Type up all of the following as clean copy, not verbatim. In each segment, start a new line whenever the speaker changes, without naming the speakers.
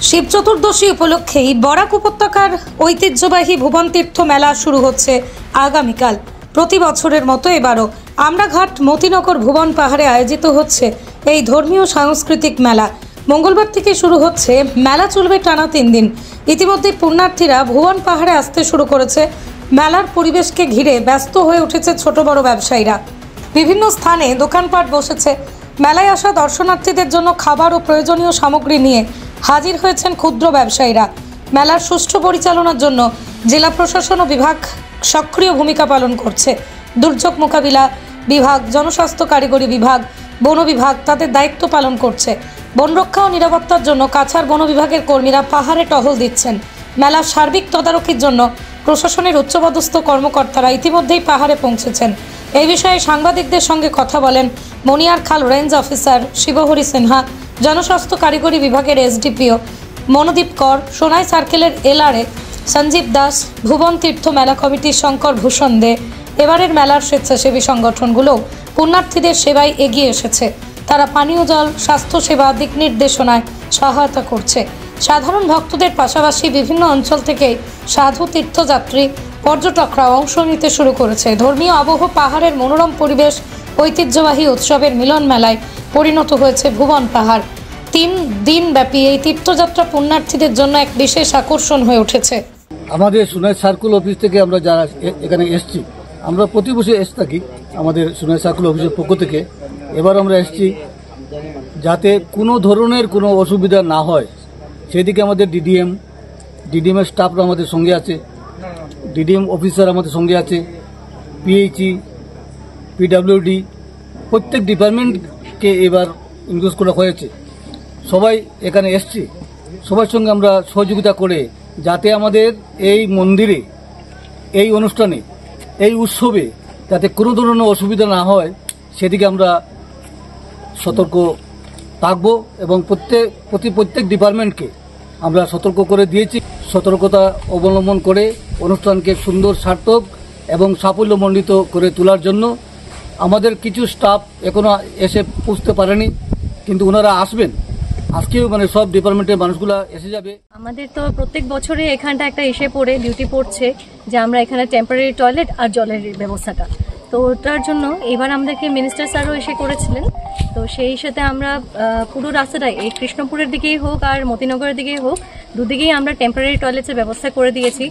শিব চতুর্দশী উপলক্ষেই বরাক উপত্যকার ঐতিহ্যবাহী ভুবন তীর্থ মেলা শুরু হচ্ছে আগামীকাল। প্রতি বছরের মতো এবারও আমরাঘাট মতিনগর ভুবন পাহাড়ে আয়োজিত হচ্ছে এই ধর্মীয় সাংস্কৃতিক মেলা। মঙ্গলবার থেকে শুরু হচ্ছে, মেলা চলবে টানা 3 দিন। ইতিমধ্যে পুণ্যার্থীরা ভুবন পাহাড়ে আসতে শুরু করেছে। মেলার পরিবেশকে ঘিরে ব্যস্ত হয়ে উঠেছে ছোট বড় ব্যবসায়ীরা। বিভিন্ন স্থানে দোকানপাট বসেছে। মেলায় আসা দর্শনার্থীদের জন্য খাবার ও প্রয়োজনীয় সামগ্রী নিয়ে হাজির হয়েছেন ক্ষুদ্র ব্যবসায়ীরা। মেলার সুষ্ঠু পরিচালনার জন্য জেলা প্রশাসন ও বিভাগ সক্রিয় ভূমিকা পালন করছে। দুর্যোগ মোকাবিলা বিভাগ, জনস্বাস্থ্য কারিগরি বিভাগ, বন বিভাগ তাদের দায়িত্ব পালন করছে। বন রক্ষা ও নিরাপত্তার জন্য কাছাড় বন বিভাগের কর্মীরা পাহাড়ে টহল দিচ্ছেন। মেলার সার্বিক তদারকির জন্য প্রশাসনের উচ্চপদস্থ কর্মকর্তারা ইতিমধ্যেই পাহাড়ে পৌঁছেছেন। এই বিষয়ে সাংবাদিকদের সঙ্গে কথা বলেন মনিয়ারখাল রেঞ্জ অফিসার শিবহরি সিনহা, জনস্বাস্থ্য কারিগরি বিভাগের এসডিপিও মনোদীপ কর, সোনাই সার্কেলের এলআরএ সঞ্জীব দাস, ভুবন তীর্থ মেলা কমিটির শঙ্কর ভূষণ দে। এবারের মেলার স্বেচ্ছাসেবী সংগঠনগুলো পুণ্যার্থীদের সেবায় এগিয়ে এসেছে। তারা পানীয় জল, স্বাস্থ্যসেবা, দিক নির্দেশনায় সহায়তা করছে। সাধারণ ভক্তদের পাশাপাশি বিভিন্ন অঞ্চল থেকে সাধু তীর্থযাত্রী, পর্যটকরা অংশ নিতে শুরু করেছে। ধর্মীয় আবহ, পাহাড়ের মনোরম পরিবেশ, ঐতিহ্যবাহী উৎসবের মিলন মেলায় পরিণত হয়েছে ভুবন পাহাড়। 3 দিন ব্যাপী এই তীর্থযাত্রা পুণ্যার্থীদের জন্য এক বিশেষ আকর্ষণ হয়ে উঠেছে।
আমাদের সোনাই সার্কেল অফিস থেকে আমরা যারা এখানে এসছি, আমরা প্রতি বছর এসে থাকি আমাদের সোনাই সার্কেল অফিসের পক্ষ থেকে। এবার আমরা এসছি যাতে কোনো ধরনের কোনো অসুবিধা না হয় সেদিকে আমাদের ডিডিএম এর স্টাফরা আমাদের সঙ্গে আছে, ডিডিএম অফিসার আমাদের সঙ্গে আছে, পিএইচই, পিডব্লিউডি, প্রত্যেক ডিপার্টমেন্টকে এবার ইনক্লুড করা হয়েছে। সবাই এখানে এসছে, সবার সঙ্গে আমরা সহযোগিতা করে যাতে আমাদের এই মন্দিরে, এই অনুষ্ঠানে, এই উৎসবে যাতে কোনো ধরনের অসুবিধা না হয় সেদিকে আমরা সতর্ক থাকব এবং প্রত্যেক ডিপার্টমেন্টকে আমরা সতর্ক করে দিয়েছি। সতর্কতা অবলম্বন করে অনুষ্ঠানকে সুন্দর, সার্থক এবং সাফল্যমণ্ডিত করে তোলার জন্য আমাদের কিছু স্টাফ এখনো এসে পৌঁছতে পারেনি, কিন্তু ওনারা আসবেন। আজকেও সব ডিপার্টমেন্টের মানুষগুলা এসে যাবে।
আমাদের তো প্রত্যেক বছরে এখানটা একটা এসে পড়ে ডিউটি পড়ছে যে আমরা এখানে টেম্পোরারি টয়লেট আর জলের ব্যবস্থাটা, তো ওটার জন্য এবার আমাদেরকে মিনিস্টার স্যারও এসে করেছিলেন। তো সেই সাথে আমরা পুরো রাস্তাটাই, এই কৃষ্ণপুরের দিকেই হোক আর মতিনগরের দিকেই হোক, দুদিকেই আমরা টেম্পোরারি টয়লেটের ব্যবস্থা করে দিয়েছি।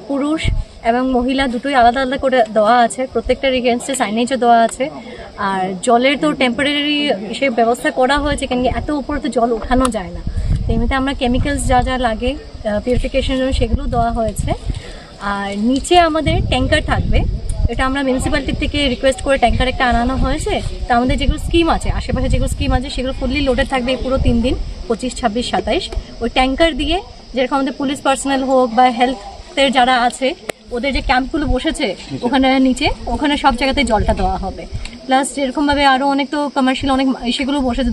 পুরুষ এবং মহিলা দুটোই আলাদা আলাদা করে দেওয়া আছে, প্রত্যেকটার এগেনস্টে সাইনেজও দেওয়া আছে। আর জলের তো টেম্পোরারি সে ব্যবস্থা করা হয়েছে, কেন কি এত উপরে তো জল ওঠানো যায় না। তো এমনিতে আমরা কেমিক্যালস যা যা লাগে পিউরিফিকেশনের জন্য সেগুলো দেওয়া হয়েছে। আর নিচে আমাদের ট্যাঙ্কার থাকবে, এটা আমরা মিউনিসিপ্যালিটি থেকে রিকোয়েস্ট করে ট্যাঙ্কার একটা আনানো হয়েছে। তো আমাদের যেগুলো স্কিম আছে, আশেপাশে যেগুলো স্কিম আছে সেগুলো ফুললি লোডেড থাকবে পুরো 3 দিন, 25, 26, 27। ওই ট্যাঙ্কার দিয়ে যেরকম আমাদের পুলিশ পার্সোনাল হোক বা হেলথের যারা আছে ওদের যে ক্যাম্পগুলো বসেছে ওখানে নিচে, ওখানে সব জায়গাতে জলটা দেওয়া হবে। প্লাস যেরকমভাবে আরও অনেক তো কমার্শিয়াল অনেক সেগুলো বসেছে,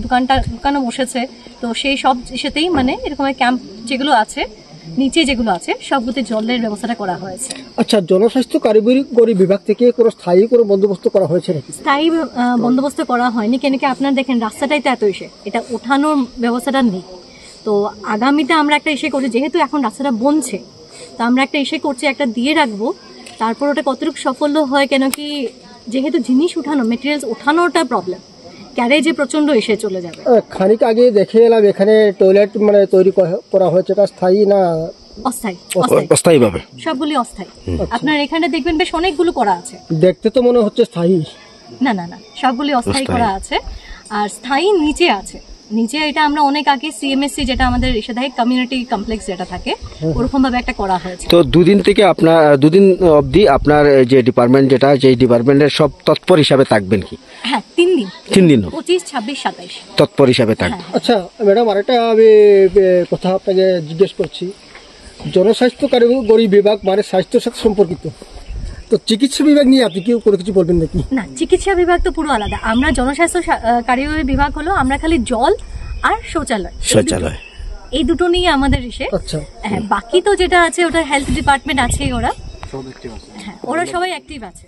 দোকানও বসেছে। তো সেই সব সাথেই এরকম ক্যাম্প যেগুলো আছে নিচে যেগুলো আছে সবগুলোতে জলের ব্যবস্থাটা করা হয়েছে।
আচ্ছা, জনস্বাস্থ্য কারিগরি বিভাগ থেকে কোনো স্থায়ী কোনো বন্দোবস্ত করা হয়েছে নাকি?
স্থায়ী বন্দোবস্ত করা হয়নি, কেন কি আপনারা দেখেন রাস্তাটাই তো এত এটা ওঠানোর ব্যবস্থাটা নেই। তো আগামীতে আমরা একটা করছি, যেহেতু এখন রাস্তাটা বনছে, তো আমরা একটা করছি, একটা দিয়ে রাখবো। তারপর ওটা কতটুকু সাফল্য হয়, কেন কি যেহেতু জিনিস উঠানো, মেটেরিয়ালস ওঠানোটা প্রবলেম, ক্যারেজে প্রচন্ড এসে চলে যাবে।
খানিক আগে দেখে এলাম এখানে টয়লেট তৈরি করা হয়েছে, এটা স্থায়ী না
অস্থায়ী ভাবে? সবগুলি অস্থায়ী। আপনার এখানে দেখবেন বেশ অনেকগুলো করা আছে,
দেখতে তো মনে হচ্ছে স্থায়ী।
না, সবগুলি অস্থায়ী করা আছে। আর স্থায়ী নিচে আছে, নিচে এটা আমরা অনেক আগে সিএমএসসি যেটা আমাদের ইসাদাই কমিউনিটি কমপ্লেক্স যেটা থাকে ওরকম ভাবে একটা করা হয়েছে।
তো 2 দিন থেকে আপনার 2 দিন অবধি আপনার যে ডিপার্টমেন্ট যেটা সেই ডিপার্টমেন্টের সব তৎপর হিসাবে থাকবেন কি?
হ্যাঁ, 3 দিন 25, 26, 27
তৎপর হিসাবে থাকবেন।
আচ্ছা ম্যাডাম, আরেকটা আমি কথা আপনাকে জিজ্ঞেস করছি। জনস্বাস্থ্য কারিগরি বিভাগ স্বাস্থ্যের সাথে সম্পর্কিত, তো চিকিৎসা বিভাগ নিয়ে আপনি কি কোনো কিছু বলবেন নাকি?
না, চিকিৎসা বিভাগ তো পুরো আলাদা। আমরা জনস্বাস্থ্য কারিগরি বিভাগ হলো আমরা খালি জল আর শৌচালয় এই দুটো নিয়ে আমাদের
আচ্ছা,
হ্যাঁ, বাকি তো যেটা আছে ওটা হেলথ ডিপার্টমেন্ট আছে, ওরা সবাই অ্যাক্টিভ আছে।